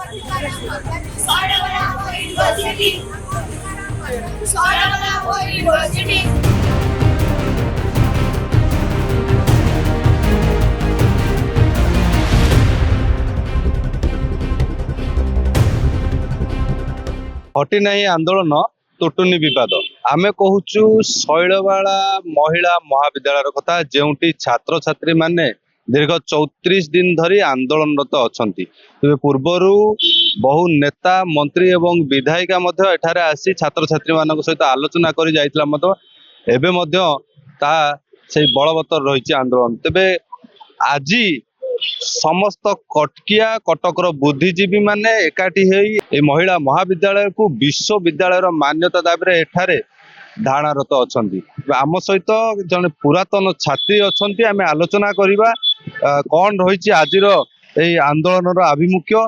हटी नहीं आंदोलन तुटुनी विवाद आमे कहूचु शैलबाला महिला महाविद्यालय कथा जेउटी छात्र छात्री माने दीर्घ 34 दिन धरी आंदोलनरत अछंती पूर्वरु बहु नेता मंत्री एवं विधायिका मध्य एठारे आसी छात्र छात्री मानक सहित आलोचना करी जाइतला मतो एबे मध्य ता से बलवत्तर रहिछि आंदोलन तेबे आजी समस्त कटकिया कटकर बुद्धिजीवी माने एकाठी होई महिला महाविद्यालय को विश्वविद्यालय मान्यता दाबी एठारे धारणारत अछंती आम सहित जने पुरातन छात्री अछंती आमे आलोचना करिबा कौन रही आज आंदोलन आभिमुख्य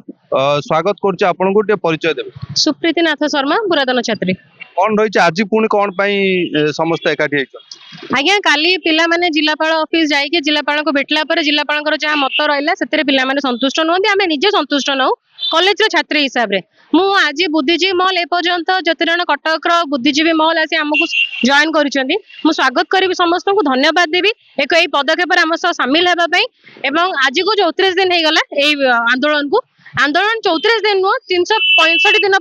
स्वागत करछि आपन को परिचय देबे। सुप्रीति नाथ शर्मा पुरातन छात्री कौन रही आज पुणी कौन समस्त एकाठी आज्ञा काली पिला माने जिलापाल ऑफिस जाइके जिलापाल को भेटला पर जिलापाल जहाँ मत रहा से पिला माने संतुष्ट नुहति आमे निजे संतुष्ट नौ कॉलेज छात्री हिसाब रे मु आज बुद्धिजीवी महल एपर्यंत जते जन कटक बुद्धिजीवी महल आसी आमको जॉइन करिसेंती मु स्वागत करी समस्त को धन्यवाद देवी एक पदक्षेप आम सह सामिल होगा एवं आज को 34 दिन हो गला आंदोलन 34 दिन नुह 365 दिन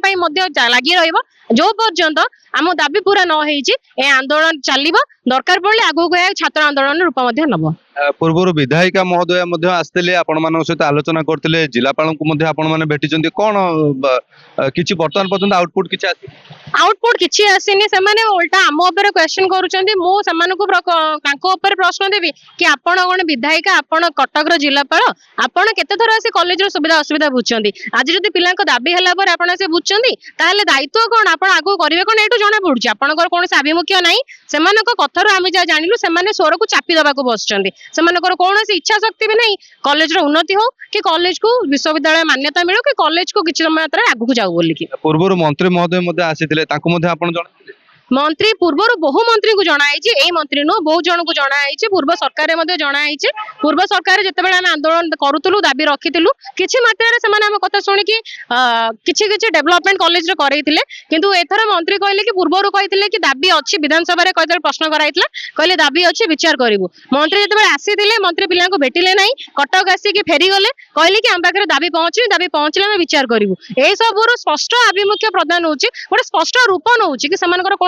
लगी रहा जो पर्यंत आम दाबी पूरा न हो आंदोलन चलो दरकार पड़े आगू छात्र आंदोलन रूप नब पूर्व विधायिका महोदय आसते आपण मान सहित आलोचना करते जिलापाल को भेटी कौन किसी बर्तमान पर्यंत आउटपुट किसी आउटपुट किसी आसीनी से उल्टा आम उपर क्वेश्चन कर प्रश्न देवी कि आपण कौन विधायिका आपण कटक जिलापाल आपण केते थर आसी कॉलेज सुविधा असुविधा बुझुंती आज जदि पिला दाबी है आपण से बुझुंती ताले दायित्व कौन आपण आगु करिवे कोन एटू जणा पडुची आपनकर कोन आभिमुख्य नाही सेमानक कथारु आमे जा जानिलु सेमाने स्वर को चापी दबा को बसचंदी सेमानकर कोन इच्छा शक्ति भी नहीं कॉलेज रो उन्नति हो कि कॉलेज को विश्वविद्यालय मान्यता मिलो कि कॉलेज को किछि मात्रा आगु को जाऊ बोली कि पूर्व मंत्री महोदय मध्ये आसीथिले ताको मध्ये आपण जणाइले मंत्री पूर्व बहु मंत्री को जणाई ए मंत्री नो बहु जन को जणाई पूर्व सरकार जणाई पूर्व सरकार जिते आम आंदोलन करूलु दाबी रखीलु किसी मात्रा से कथा शुणिकी किसी डेभलपमेंट कॉलेज करते किंतु एथर मंत्री कहले कि पूर्व कहते कि दाबी अच्छी विधानसभा कहते प्रश्न कराइला कहले दाबी अच्छी विचार करूँ मंत्री जो आसी मंत्री पिला भेटिले ना कटक आसिक फेरीगले कहले कि आम पाखे दाबी पहुंचले आम विचार करूँ यह सब स्पष्ट आभिमुख्य प्रदान होते गोटे स्पष्ट रूप नौ कि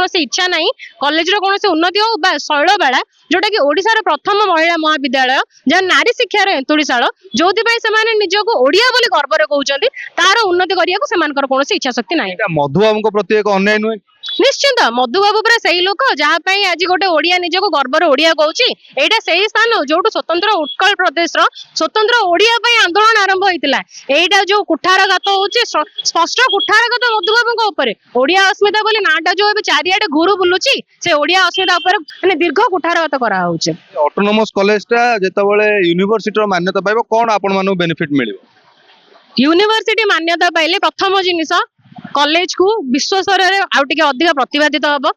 से इच्छा नहीं कॉलेज रो कोनसे उन्नति हो शैलबाला जोटा कि ओडिसा प्रथम महिला महाविद्यालय जहाँ नारी शिक्षार एंतुड़ीशाल जो से निजक ओडिया बोली गर्व कहते तार उन्नति करने कौन इच्छा शक्ति ना मधुबाबू प्रति एक अन्याय नुहे निश्चिंत मधुबाबू पूरा से लोक जहाँ आज गोटे ओडिया निजक गर्वर ओडिया कहूँ यहाँ से स्थान जो स्वतंत्र उत्कल प्रदेश स्वतंत्र ओडिया आंदोलन आरंभ होता है जो कुठारघात हो स्पष्ट कुठारघात मधुबाबू ओडिया अस्मिता बोली नाटा जो चारिआडे घुरु बुलुची से ओडिया अस्मिता माने दीर्घ कुठारघात करा होचे ऑटोनोमस कॉलेज टा जेतबेले यूनिवर्सिटी रो मान्यता पाइबो कोन आपन मानु बेनिफिट मिलिबो यूनिवर्सिटी मान्यता पाइले प्रथम जिनिस कॉलेज को विश्व स्तर रे आउ टिके अधिक प्रतिपादित हबो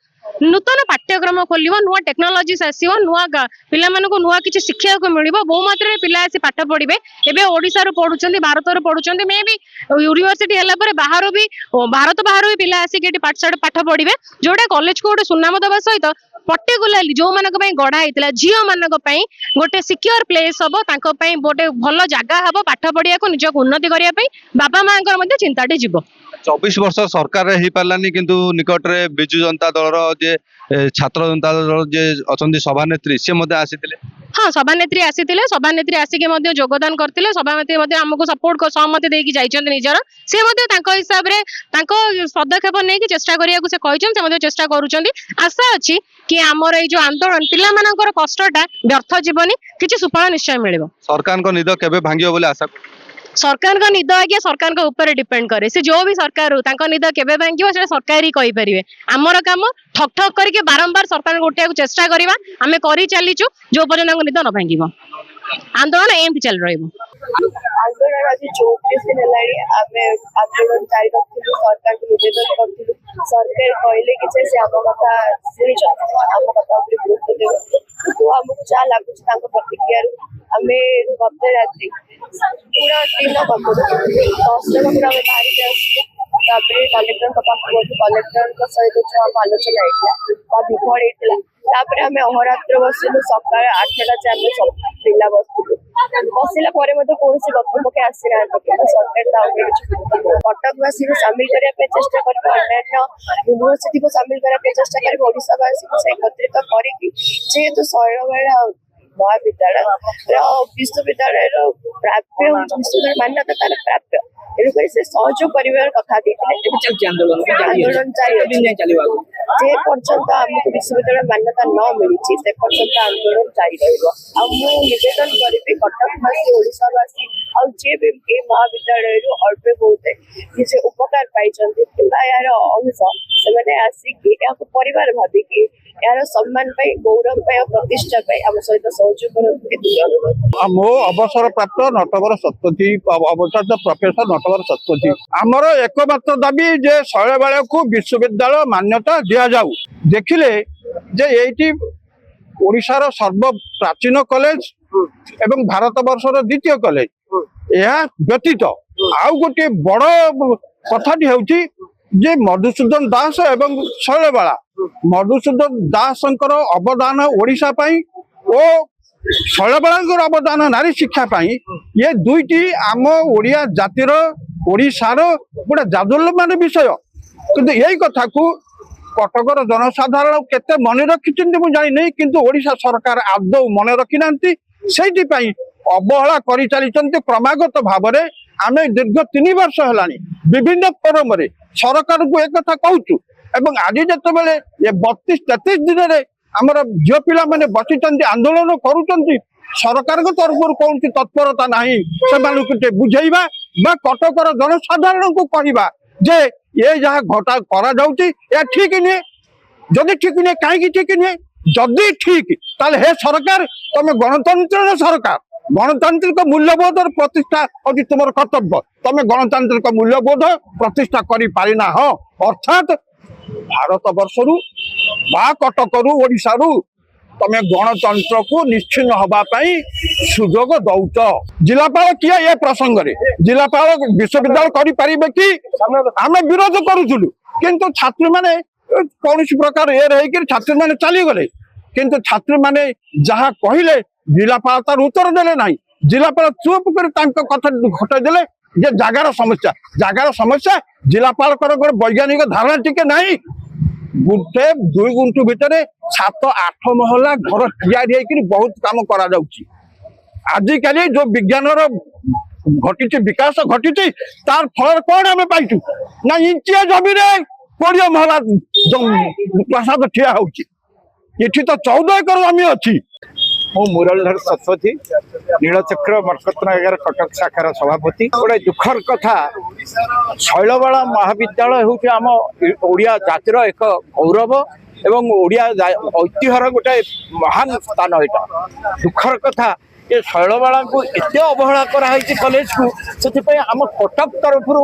नूतन पाठ्यक्रम खोलिबो नुआ टेक्नोलॉजीज आसीबो नुआ पिला मानको नुआ किछि शिक्षा को मिलिबो बहु मात्रा रे पिला आसी पाठ पढिबे एबे ओडिसा रो पढुचंदी भारत रो पढुचंदी मे भी यूनिवर्सिटी हला पर बाहर भी भारत बाहर भी पिला आसी केटी पाठ पढिबे जोडा कॉलेज को गोटे सुनाम दबा सहित पर्टिकुलाली जो मानक पई गढ़ा हेतिला झियो मानक पई गोटे सिक्योर प्लेस हबो तांको पई गोटे भलो जागा हबो पाठ पढिया को निजक उन्नति करिया पई बाबा मांकर मध्ये चिंताटी जीवो 24 वर्ष सरकार रे ही पालानी किंतु निकट रे बिजु जनता दल जे छात्र जनता दल जे अछंदी सभानेत्री से मध्ये आसीतिले हाँ सभानेत्री आसीतिले आसिके मध्ये योगदान करतिले सभानेत्री मध्ये हमको सपोर्ट को सहमति देकी जाइछन निजर से मध्ये तांको हिसाब रे तांको पदक्षेप नै कि चेष्टा करिया को से कहिछन से मध्ये चेष्टा करूछंदी आशा अछि कि हमर ए जो आंदोलन पिला मानकर कष्टटा व्यर्थ जीवनी किछि सुफल निश्चय मिलिबो सरकार को निद केबे भांगियो बोले आशा सरकार का निद आज्ञा सरकार के ऊपर डिपेंड करे से जो भी सरकार हो निद केबे भांगियो से सरकार ही कहि परिबे हमर काम ठक ठक करके बारंबार सरकार गोटिया को चेष्टा करबा हमें करि चलीचु जो पर्यंत निद न भांगिबो आंदोलन एमती चल रहिबो आंदोलन आज 34 दिन हेलाणी आमे आंदोलन जारी रखिलु सरकार को निवेदन करथिलु सरकार कहले कि से आम कथा सुनि आम कथा ऊपर गुरुत्व देबो କିନ୍ତୁ ଆମକୁ ଯାହା ଲାଗୁଛି ତାଙ୍କ ପ୍ରତିକ୍ରିୟାରୁ ଆମେ ଗତ ରାତି ପୁରା ଦିନ କଟୁଛୁ 10 ପାଖରୁ ଆମେ ବାହାରିକି ଆସିଲୁ। ତାପରେ କଲେକ୍ଟରଙ୍କ ପାଖକୁ ଗଲୁ। କଲେକ୍ଟରଙ୍କ ସହିତ ଯୋଉ ଆମ ଆଲୋଚନା ହେଇଥିଲା ବା ବିଭଳ ହେଇଥିଲା, ତାପରେ ଆମେ ଅହରାତ୍ର ବସିଲୁ। ସକାଳ 8ଟା ଯାଏ ଆମେ ସବୁ ପିଲା ବସିଥିଲୁ। ବସିଲା ପରେ ମଧ୍ୟ କୌଣସି କର୍ତ୍ତୃପକ୍ଷ ଆସିନାହାନ୍ତି, କିନ୍ତୁ ସରକାର ତା ଉପରେ କିଛି କଟକବାସୀକୁ ସାମିଲ କରିବା ପାଇଁ ଚେଷ୍ଟା କରିବେ, ଅନ୍ୟାନ୍ୟ ୟୁନିଭର୍ସିଟିକୁ ସାମିଲ କରିବା ପାଇଁ ଚେଷ୍ଟା କରିବେ, ଓଡ଼ିଶାବାସୀକୁ ସେ ଏକତ୍ରିତ କରିକି ଯେହେତୁ ଶୈଳବାଳା ମହାବିଦ୍ୟାଳୟ ବିଶ୍ୱବିଦ୍ୟାଳୟର ପ୍ରାପ୍ୟ ହେଉଛି ବିଶ୍ୱବିଦ୍ୟାଳୟ ମାନ୍ୟତା ତାର ପ୍ରାପ୍ୟ, ତେଣୁକରି ସେ ସହଯୋଗ କରିବାର କଥା ଦେଇଥିଲେ। ଆନ୍ଦୋଳନ ଜାରି ଅଛି। ଯେ ପର୍ଯ୍ୟନ୍ତ ଆମକୁ ବିଶ୍ୱବିଦ୍ୟାଳୟ ମାନ୍ୟତା ନ ମିଳିଛି ସେ ପର୍ଯ୍ୟନ୍ତ ଆନ୍ଦୋଳନ ଜାରି ରହିବ। ଆଉ ମୁଁ ନିବେଦନ କରିବି କଟକବାସୀ, ଓଡ଼ିଶାବାସୀ ଆଉ ଯିଏ ବି ଏ ମହାବିଦ୍ୟାଳୟରୁ ଅଳ୍ପ ବହୁତ କିଛି ଉପକାର ପାଇଛନ୍ତି କିମ୍ବା ଏହାର ଅଂଶ, ସେମାନେ ଆସିକି ଏହାକୁ ପରିବାର ଭାବିକି ଏହାର ସମ୍ମାନ ପାଇଁ, ଗୌରବ ପାଇଁ ଆଉ ପ୍ରତିଷ୍ଠା ପାଇଁ ଆମ ସହିତ ସହଯୋଗ କରନ୍ତୁ। ମୋ ଅବସର ପ୍ରାପ୍ତ ନଟବର ସତ୍ପଥୀ ଅବସର ପ୍ରଫେସର ନଟବର ସତ୍ପଥୀ, ଆମର ଏକମାତ୍ର ଦାବି ଯେ ଶୈଳବାଳାକୁ ବିଶ୍ୱବିଦ୍ୟାଳୟ ମାନ୍ୟତା ଦିଆଯାଉ। ଦେଖିଲେ ଯେ ଏଇଠି ଓଡ଼ିଶାର ସର୍ବ ପ୍ରାଚୀନ କଲେଜ ଏବଂ ଭାରତ ବର୍ଷର ଦ୍ୱିତୀୟ କଲେଜ। ଏହା ବ୍ୟତୀତ ଆଉ ଗୋଟିଏ ବଡ଼ କଥାଟି ହେଉଛି ଯେ ମଧୁସୂଦନ ଦାସ ଏବଂ ଶୈଳବାଳା, ମଧୁସୂଦନ ଦାସଙ୍କର ଅବଦାନ ଓଡ଼ିଶା ପାଇଁ ଓ ଶୈଳବାଳାଙ୍କର ଅବଦାନ ନାରୀ ଶିକ୍ଷା ପାଇଁ, ଏ ଦୁଇଟି ଆମ ଓଡ଼ିଆ ଜାତିର, ଓଡ଼ିଶାର ଗୋଟେ ଜାଜଲ୍ୟମାନ ବିଷୟ। କିନ୍ତୁ ଏଇ କଥାକୁ କଟକର ଜନସାଧାରଣ କେତେ ମନେ ରଖିଛନ୍ତି ମୁଁ ଜାଣିନି, କିନ୍ତୁ ଓଡ଼ିଶା ସରକାର ଆଦୌ ମନେ ରଖିନାହାନ୍ତି। ସେଇଥିପାଇଁ ଅବହେଳା କରିଚାଲିଛନ୍ତି କ୍ରମାଗତ ଭାବରେ। ଆମେ ଦୀର୍ଘ 3 ବର୍ଷ ହେଲାଣି ବିଭିନ୍ନ ଫୋରମରେ ସରକାରକୁ ଏକଥା କହୁଛୁ ଏବଂ ଆଜି ଯେତେବେଳେ ଏ 32-33 ଦିନରେ ଆମର ଝିଅ ପିଲାମାନେ ବସିଛନ୍ତି, ଆନ୍ଦୋଳନ କରୁଛନ୍ତି, ସରକାରଙ୍କ ତରଫରୁ କୌଣସି ତତ୍ପରତା ନାହିଁ ସେମାନଙ୍କୁ ଟିକେ ବୁଝେଇବା ବା କଟକର ଜନସାଧାରଣଙ୍କୁ କହିବା ଯେ ଏ ଯାହା ଘଟା କରାଯାଉଛି ଏହା ଠିକ ନୁହେଁ। ଯଦି ଠିକ ନୁହେଁ କାହିଁକି ଠିକ ନୁହେଁ? ଯଦି ଠିକ ତାହେଲେ ହେ ସରକାର, ତମେ ଗଣତନ୍ତ୍ରର ସରକାର, ଗଣତାନ୍ତ୍ରିକ ମୂଲ୍ୟବୋଧର ପ୍ରତିଷ୍ଠା ହେଉଛି ତୁମର କର୍ତ୍ତବ୍ୟ। ତମେ ଗଣତାନ୍ତ୍ରିକ ମୂଲ୍ୟବୋଧ ପ୍ରତିଷ୍ଠା କରିପାରିନାହ, ଅର୍ଥାତ ଭାରତ ବର୍ଷରୁ ବା କଟକରୁ, ଓଡ଼ିଶାରୁ ତମେ ଗଣତନ୍ତ୍ରକୁ ନିଶ୍ଚିହ୍ନ ହବା ପାଇଁ ସୁଯୋଗ ଦଉଛ। ଜିଲ୍ଲାପାଳ କିଏ ଏ ପ୍ରସଙ୍ଗରେ? ଜିଲ୍ଲାପାଳ ବିଶ୍ୱବିଦ୍ୟାଳୟ କରିପାରିବେ କି? ଆମେ ବିରୋଧ କରୁଥିଲୁ, କିନ୍ତୁ ଛାତ୍ରୀମାନେ କୌଣସି ପ୍ରକାର ଏର ହେଇକି ଛାତ୍ରୀମାନେ ଚାଲିଗଲେ। କିନ୍ତୁ ଛାତ୍ରୀମାନେ ଯାହା କହିଲେ ଜିଲ୍ଲାପାଳ ତାର ଉତ୍ତର ଦେଲେ ନାହିଁ। ଜିଲ୍ଲାପାଳ ଚୁପ କରି ତାଙ୍କ କଥା ଘଟାଇ ଦେଲେ ଯେ ଜାଗାର ସମସ୍ୟା। ଜାଗାର ସମସ୍ୟା ଜିଲ୍ଲାପାଳଙ୍କର ଗୋଟେ ବୈଜ୍ଞାନିକ ଧାରଣା ଟିକେ ନାହିଁ। 1-2 ଗୁଣ୍ଠ ଭିତରେ 7-8 ମହଲା ଘର ତିଆରି ହେଇକି ବହୁତ କାମ କରାଯାଉଛି। ଆଜିକାଲି ଯୋଉ ବିଜ୍ଞାନର ଘଟିଛି, ବିକାଶ ଘଟିଛି, ତାର ଫଳରେ କଣ ଆମେ ପାଇଛୁ ନା ଇଞ୍ଚିଆ ଜମିରେ 20 ମହଲା ପ୍ରାସାଦ ଠିଆ ହଉଛି। ଏଠି ତ 14 ଏକର ଜମି ଅଛି। ମୁଁ ମୁରଲୀଧର ଶତପଥୀ, ନୀଳଚକ୍ର ମର୍କତନଗର କଟକ ଶାଖାର ସଭାପତି। ଗୋଟେ ଦୁଃଖର କଥା, ଶୈଳବାଳା ମହାବିଦ୍ୟାଳୟ ହେଉଛି ଆମ ଓଡ଼ିଆ ଜାତିର ଏକ ଗୌରବ ଏବଂ ଓଡ଼ିଆ ଐତିହ୍ୟର ଗୋଟେ ମହାନ ସ୍ଥାନ। ଏଇଟା ଦୁଃଖର କଥା, ଏ ଶୈଳବାଳାଙ୍କୁ ଏତେ ଅବହେଳା କରାହେଇଛି କଲେଜକୁ। ସେଥିପାଇଁ ଆମ କଟକ ତରଫରୁ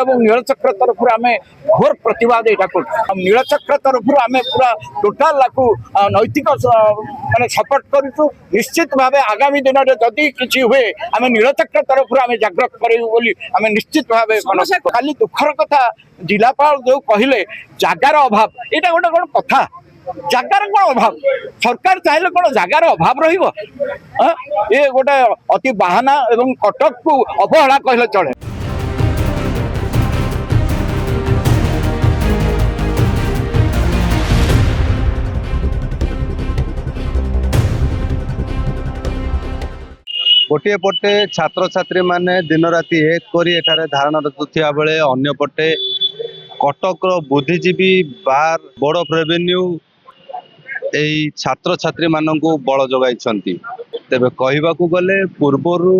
ଏବଂ ନୀଳଚକ୍ର ତରଫରୁ ଆମେ ଘୋର ପ୍ରତିବାଦ ଏଇଟା କରୁଛୁ। ନୀଳଚକ୍ର ତରଫରୁ ଆମେ ପୁରା ଟୋଟାଲ ଆକୁ ନୈତିକ ମାନେ ସପୋର୍ଟ କରୁଛୁ। ନିଶ୍ଚିତ ଭାବେ ଆଗାମୀ ଦିନରେ ଯଦି କିଛି ହୁଏ ଆମେ ନୀଳଚକ୍ର ତରଫରୁ ଆମେ ଜାଗ୍ରତ କରିବୁ ବୋଲି ଆମେ ନିଶ୍ଚିତ ଭାବେ। ଖାଲି ଦୁଃଖର କଥା, ଜିଲ୍ଲାପାଳ ଯୋଉ କହିଲେ ଜାଗାର ଅଭାବ, ଏଇଟା ଗୋଟେ କଣ କଥା? ଜାଗାର କଣ ଅଭାବ? ସରକାର ଚାହିଁଲେ କଣ ଜାଗାର ଅଭାବ ରହିବ? ଏ ଗୋଟେ ଅତି ବାହାନା ଏବଂ କଟକକୁ ଅବହେଳା କହିଲେ ଚଳେ। ଗୋଟିଏ ପଟେ ଛାତ୍ରଛାତ୍ରୀ ମାନେ ଦିନ ରାତି ଏକ କରି ଏଠାରେ ଧାରଣାରତ ଥିବା ବେଳେ ଅନ୍ୟପଟେ କଟକର ବୁଦ୍ଧିଜୀବୀ ବାର୍, ବୋର୍ଡ ଅଫ ରେଭିନ୍ୟୁ এই ছাত্রছাত্রী মানଙ୍କୁ বଳ ଯୋଗାଇଛନ୍ତି। ତେବେ କହିବାକୁ ଗଲେ ପୂର୍ବରୁ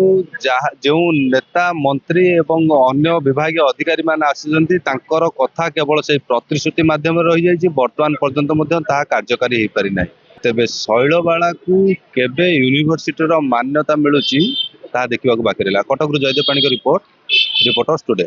ଯେଉଁ ନେତା, ମନ୍ତ୍ରୀ ଏବଂ ଅନ୍ୟ ବିଭାଗୀୟ ଅଧିକାରୀ ମାନେ ଆସିଛନ୍ତି ତାଙ୍କର କଥା କେବଳ ସେଇ ପ୍ରତିଶ୍ରୁତି ମାଧ୍ୟମରେ ରହିଯାଇଛି। ବର୍ତ୍ତମାନ ପର୍ଯ୍ୟନ୍ତ ମଧ୍ୟ ତାହା କାର୍ଯ୍ୟକାରୀ ହେଇପାରି ନାହିଁ। ତେବେ ଶୈଳବାଳାକୁ କେବେ ୟୁନିଭର୍ସିଟିର ମାନ୍ୟତା ମିଳୁଛି ତାହା ଦେଖିବାକୁ ବାକି ରହିଲା। କଟକରୁ ଜୟଦେବ ପାଣିଙ୍କ ରିପୋର୍ଟ, ରିପୋର୍ଟର୍ସ ଟୁଡେ।